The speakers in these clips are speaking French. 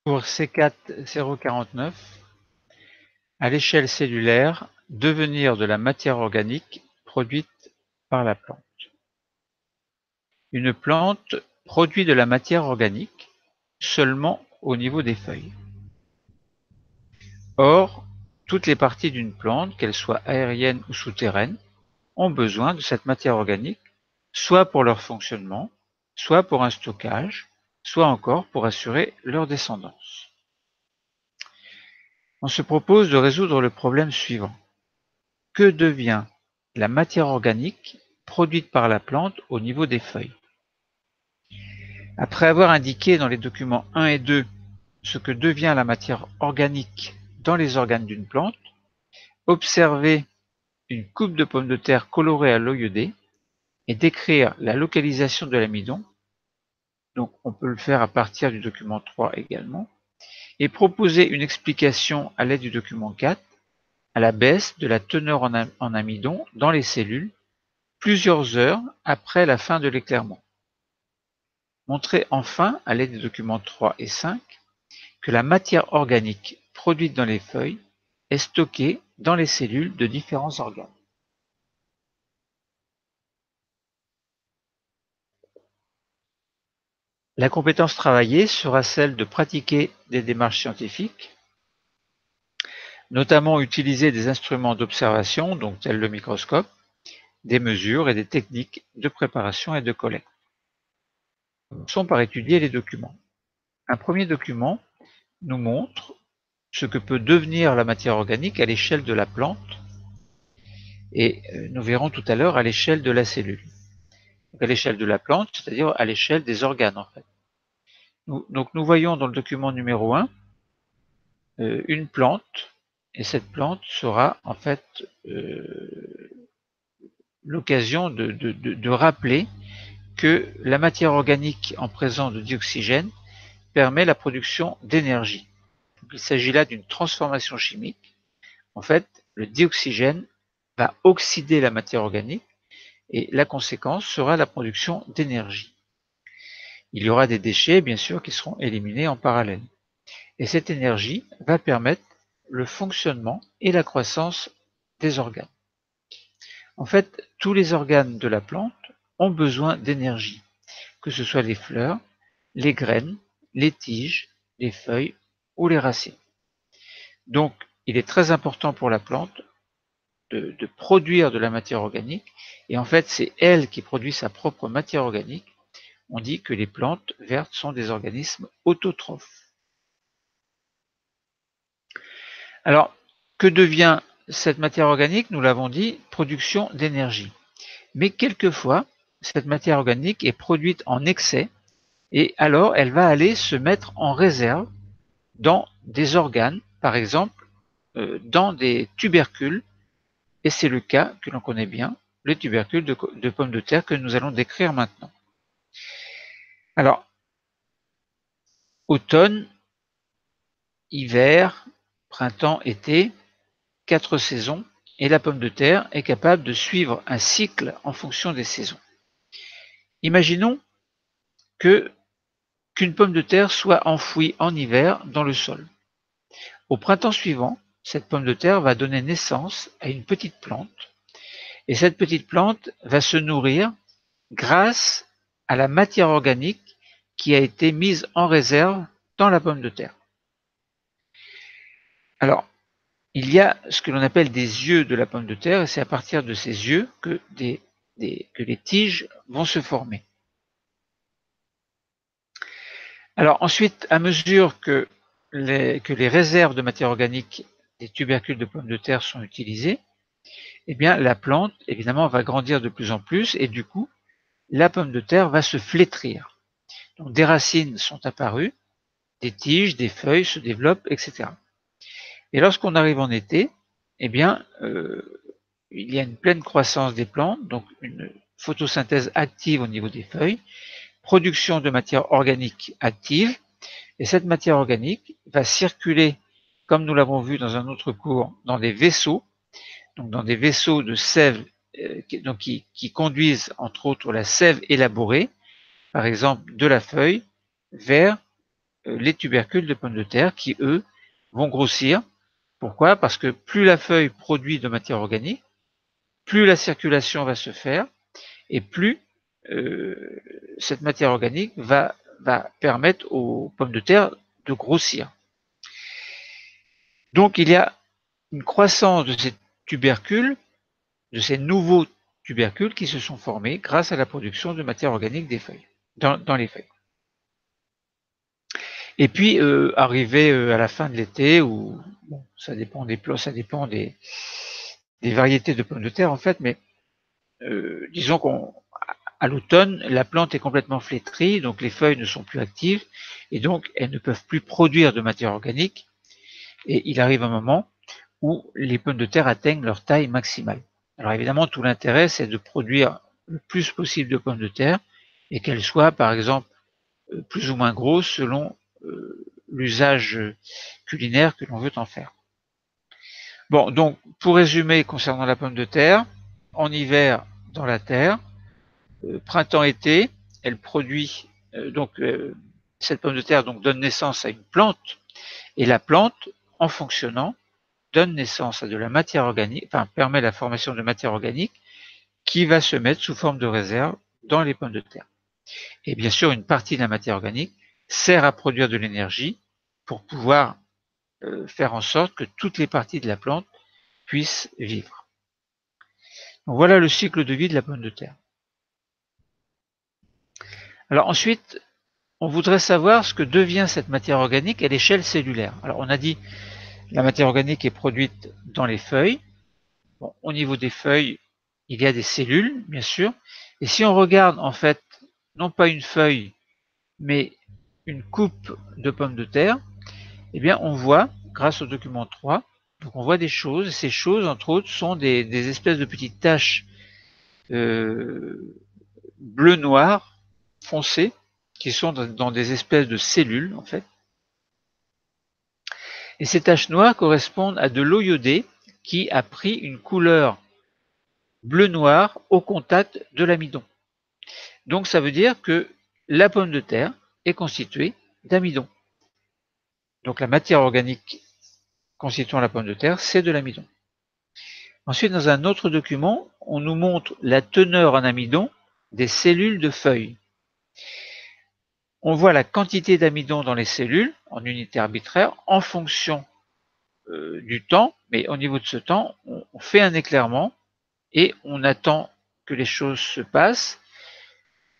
Pour C4 049, à l'échelle cellulaire, devenir de la matière organique produite par la plante. Une plante produit de la matière organique seulement au niveau des feuilles. Or, toutes les parties d'une plante, qu'elles soient aériennes ou souterraines, ont besoin de cette matière organique, soit pour leur fonctionnement, soit pour un stockage, soit encore pour assurer leur descendance. On se propose de résoudre le problème suivant. Que devient la matière organique produite par la plante au niveau des feuilles? Après avoir indiqué dans les documents 1 et 2 ce que devient la matière organique dans les organes d'une plante, observer une coupe de pommes de terre colorée à l'OIED et décrire la localisation de l'amidon, donc on peut le faire à partir du document 3 également, et proposer une explication à l'aide du document 4 à la baisse de la teneur en amidon dans les cellules plusieurs heures après la fin de l'éclairement. Montrer enfin, à l'aide des documents 3 et 5, que la matière organique produite dans les feuilles est stockée dans les cellules de différents organes. La compétence travaillée sera celle de pratiquer des démarches scientifiques, notamment utiliser des instruments d'observation, donc tels le microscope, des mesures et des techniques de préparation et de collecte. Commençons par étudier les documents. Un premier document nous montre ce que peut devenir la matière organique à l'échelle de la plante et nous verrons tout à l'heure à l'échelle de la cellule. Donc à l'échelle de la plante, c'est-à-dire à l'échelle des organes en fait. Donc nous voyons dans le document numéro 1 une plante et cette plante sera en fait l'occasion de rappeler que la matière organique en présence de dioxygène permet la production d'énergie. Il s'agit là d'une transformation chimique. En fait, le dioxygène va oxyder la matière organique et la conséquence sera la production d'énergie. Il y aura des déchets, bien sûr, qui seront éliminés en parallèle. Et cette énergie va permettre le fonctionnement et la croissance des organes. En fait, tous les organes de la plante ont besoin d'énergie, que ce soit les fleurs, les graines, les tiges, les feuilles ou les racines. Donc, il est très important pour la plante de produire de la matière organique, et en fait, c'est elle qui produit sa propre matière organique. On dit que les plantes vertes sont des organismes autotrophes. Alors, que devient cette matière organique? Nous l'avons dit, production d'énergie. Mais quelquefois, cette matière organique est produite en excès, et alors elle va aller se mettre en réserve dans des organes, par exemple dans des tubercules, et c'est le cas que l'on connaît bien, les tubercules de pommes de terre que nous allons décrire maintenant. Alors, automne, hiver, printemps, été, 4 saisons, et la pomme de terre est capable de suivre un cycle en fonction des saisons. Imaginons qu'une pomme de terre soit enfouie en hiver dans le sol. Au printemps suivant, cette pomme de terre va donner naissance à une petite plante, et cette petite plante va se nourrir grâce à la matière organique qui a été mise en réserve dans la pomme de terre. Alors, il y a ce que l'on appelle des yeux de la pomme de terre, et c'est à partir de ces yeux que les tiges vont se former. Alors ensuite, à mesure que les réserves de matière organique des tubercules de pommes de terre sont utilisées, eh bien la plante, évidemment, va grandir de plus en plus et du coup, la pomme de terre va se flétrir. Donc des racines sont apparues, des tiges, des feuilles se développent, etc. Et lorsqu'on arrive en été, eh bien, il y a une pleine croissance des plantes, donc une photosynthèse active au niveau des feuilles, production de matière organique active, et cette matière organique va circuler, comme nous l'avons vu dans un autre cours, dans des vaisseaux, donc dans des vaisseaux de sève qui conduisent entre autres la sève élaborée, par exemple de la feuille, vers les tubercules de pommes de terre qui, eux, vont grossir. Pourquoi? Parce que plus la feuille produit de matière organique, plus la circulation va se faire et plus cette matière organique va permettre aux pommes de terre de grossir. Donc il y a une croissance de ces tubercules, de ces nouveaux tubercules qui se sont formés grâce à la production de matière organique des feuilles, dans les feuilles. Et puis, arrivé à la fin de l'été, ou bon, ça dépend des plots, ça dépend des variétés de pommes de terre en fait, mais disons qu'à l'automne, la plante est complètement flétrie, donc les feuilles ne sont plus actives, et donc elles ne peuvent plus produire de matière organique, et il arrive un moment où les pommes de terre atteignent leur taille maximale. Alors évidemment, tout l'intérêt, c'est de produire le plus possible de pommes de terre, et qu'elles soient, par exemple, plus ou moins grosses selon l'usage culinaire que l'on veut en faire. Bon, donc pour résumer concernant la pomme de terre, en hiver dans la terre, printemps-été, elle produit cette pomme de terre donc donne naissance à une plante, et la plante, en fonctionnant, donne naissance à de la matière organique, enfin permet la formation de matière organique qui va se mettre sous forme de réserve dans les pommes de terre. Et bien sûr, une partie de la matière organique sert à produire de l'énergie pour pouvoir faire en sorte que toutes les parties de la plante puissent vivre. Donc voilà le cycle de vie de la pomme de terre. Alors ensuite, on voudrait savoir ce que devient cette matière organique à l'échelle cellulaire. Alors on a dit la matière organique est produite dans les feuilles. Bon, au niveau des feuilles, il y a des cellules, bien sûr. Et si on regarde en fait, non pas une feuille, mais une coupe de pommes de terre, eh bien on voit, grâce au document 3, donc on voit des choses. Et ces choses, entre autres, sont des espèces de petites taches bleu-noir foncées qui sont dans des espèces de cellules en fait. Et ces taches noires correspondent à de l'eau iodée qui a pris une couleur bleu-noir au contact de l'amidon. Donc ça veut dire que la pomme de terre est constituée d'amidon. Donc la matière organique constituant la pomme de terre, c'est de l'amidon. Ensuite, dans un autre document, on nous montre la teneur en amidon des cellules de feuilles. On voit la quantité d'amidon dans les cellules en unité arbitraire en fonction du temps, mais au niveau de ce temps, on fait un éclairement et on attend que les choses se passent,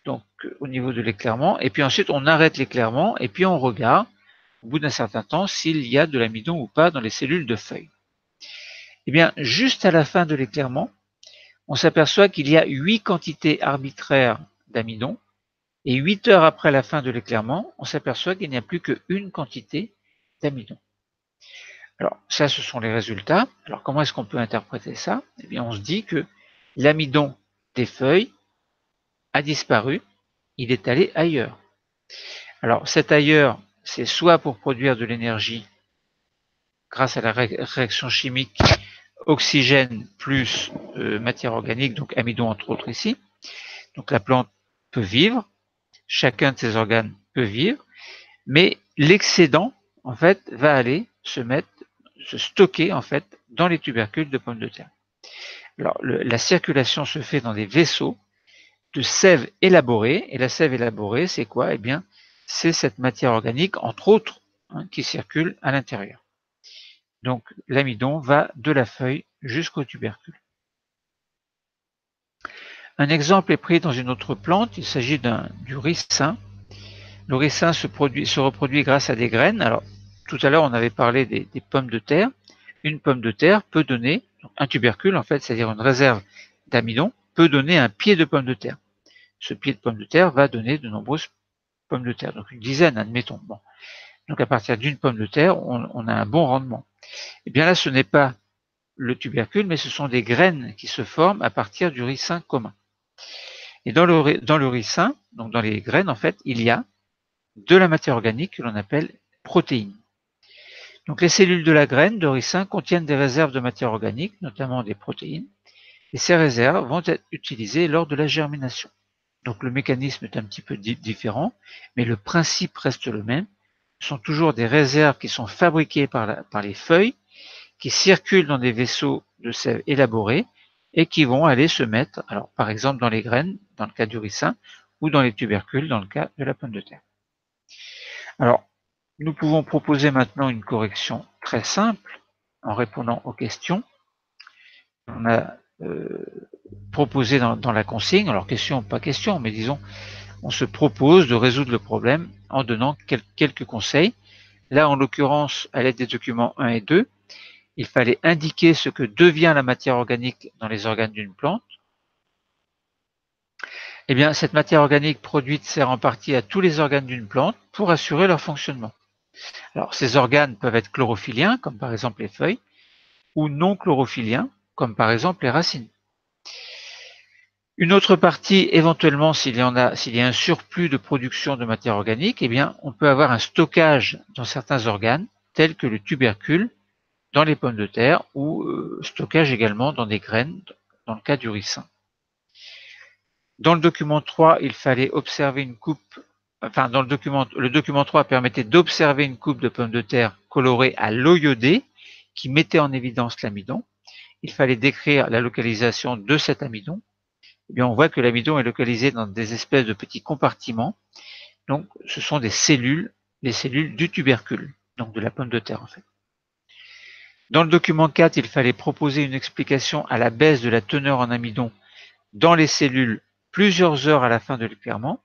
donc au niveau de l'éclairement, et puis ensuite on arrête l'éclairement et puis on regarde au bout d'un certain temps s'il y a de l'amidon ou pas dans les cellules de feuilles. Et bien, juste à la fin de l'éclairement, on s'aperçoit qu'il y a 8 quantités arbitraires d'amidon, et 8 heures après la fin de l'éclairement, on s'aperçoit qu'il n'y a plus qu'une quantité d'amidon. Alors, ça, ce sont les résultats. Alors, comment est-ce qu'on peut interpréter ça? Eh bien, on se dit que l'amidon des feuilles a disparu, il est allé ailleurs. Alors, cet ailleurs, c'est soit pour produire de l'énergie grâce à la réaction chimique oxygène plus matière organique, donc amidon entre autres ici. Donc la plante peut vivre, chacun de ses organes peut vivre, mais l'excédent, en fait, va aller se stocker, en fait, dans les tubercules de pommes de terre. Alors, la circulation se fait dans des vaisseaux de sève élaborée, et la sève élaborée, c'est quoi? Eh bien, c'est cette matière organique, entre autres, qui circule à l'intérieur. Donc, l'amidon va de la feuille jusqu'au tubercule. Un exemple est pris dans une autre plante, il s'agit du ricin. Le ricin se reproduit grâce à des graines. Alors, tout à l'heure, on avait parlé des pommes de terre. Une pomme de terre peut donner, un tubercule en fait, c'est-à-dire une réserve d'amidon, peut donner un pied de pomme de terre. Ce pied de pomme de terre va donner de nombreuses pommes de terre, donc une dizaine, admettons. Bon. Donc à partir d'une pomme de terre, on a un bon rendement. Et bien là, ce n'est pas le tubercule, mais ce sont des graines qui se forment à partir du ricin commun. Et dans le ricin, donc dans les graines, en fait, il y a de la matière organique que l'on appelle protéines. Donc les cellules de la graine de ricin contiennent des réserves de matière organique, notamment des protéines, et ces réserves vont être utilisées lors de la germination. Donc le mécanisme est un petit peu différent, mais le principe reste le même. sont toujours des réserves qui sont fabriquées par les feuilles, qui circulent dans des vaisseaux de sève élaborés et qui vont aller se mettre, alors par exemple dans les graines, dans le cas du ricin, ou dans les tubercules, dans le cas de la pomme de terre. Alors, nous pouvons proposer maintenant une correction très simple en répondant aux questions. On a proposé dans la consigne, alors question, pas question, mais disons, on se propose de résoudre le problème en donnant quelques conseils. Là, en l'occurrence, à l'aide des documents 1 et 2, il fallait indiquer ce que devient la matière organique dans les organes d'une plante. Eh bien, cette matière organique produite sert en partie à tous les organes d'une plante pour assurer leur fonctionnement. Alors, ces organes peuvent être chlorophylliens, comme par exemple les feuilles, ou non chlorophylliens, comme par exemple les racines. Une autre partie, éventuellement, s'il y a un surplus de production de matière organique, eh bien, on peut avoir un stockage dans certains organes, tels que le tubercule, dans les pommes de terre, ou stockage également dans des graines, dans le cas du ricin. Dans le document 3, il fallait observer une coupe, enfin, le document 3 permettait d'observer une coupe de pommes de terre colorée à l'eau iodée, qui mettait en évidence l'amidon. Il fallait décrire la localisation de cet amidon. Eh bien, on voit que l'amidon est localisé dans des espèces de petits compartiments. Donc, ce sont des cellules, les cellules du tubercule, donc de la pomme de terre en fait. Dans le document 4, il fallait proposer une explication à la baisse de la teneur en amidon dans les cellules plusieurs heures à la fin de l'éclairement.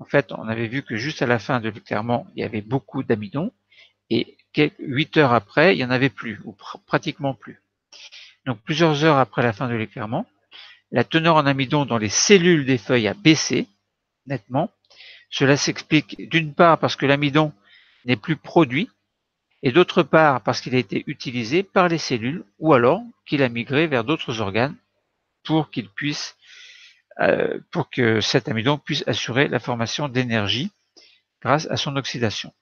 En fait, on avait vu que juste à la fin de l'éclairement, il y avait beaucoup d'amidon et 8 heures après, il n'y en avait plus, ou pratiquement plus. Donc, plusieurs heures après la fin de l'éclairement, la teneur en amidon dans les cellules des feuilles a baissé nettement. Cela s'explique d'une part parce que l'amidon n'est plus produit et d'autre part parce qu'il a été utilisé par les cellules ou alors qu'il a migré vers d'autres organes pour que cet amidon puisse assurer la formation d'énergie grâce à son oxydation.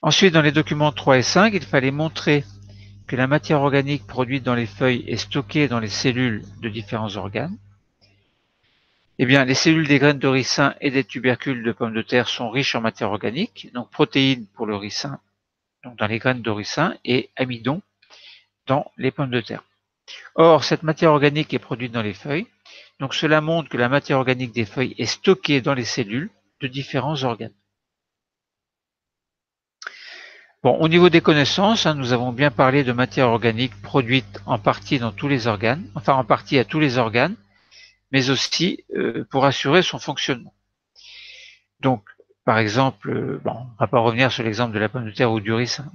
Ensuite, dans les documents 3 et 5, il fallait montrer que la matière organique produite dans les feuilles est stockée dans les cellules de différents organes. Eh bien, les cellules des graines de ricin et des tubercules de pommes de terre sont riches en matière organique, donc protéines pour le ricin, donc dans les graines de ricin, et amidon dans les pommes de terre. Or, cette matière organique est produite dans les feuilles, donc cela montre que la matière organique des feuilles est stockée dans les cellules de différents organes. Bon, au niveau des connaissances, nous avons bien parlé de matière organique produite en partie dans tous les organes, enfin en partie à tous les organes, mais aussi pour assurer son fonctionnement. Donc, par exemple, on ne va pas revenir sur l'exemple de la pomme de terre ou du ricin.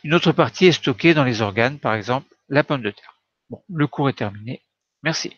Une autre partie est stockée dans les organes, par exemple la pomme de terre. Bon, le cours est terminé. Merci.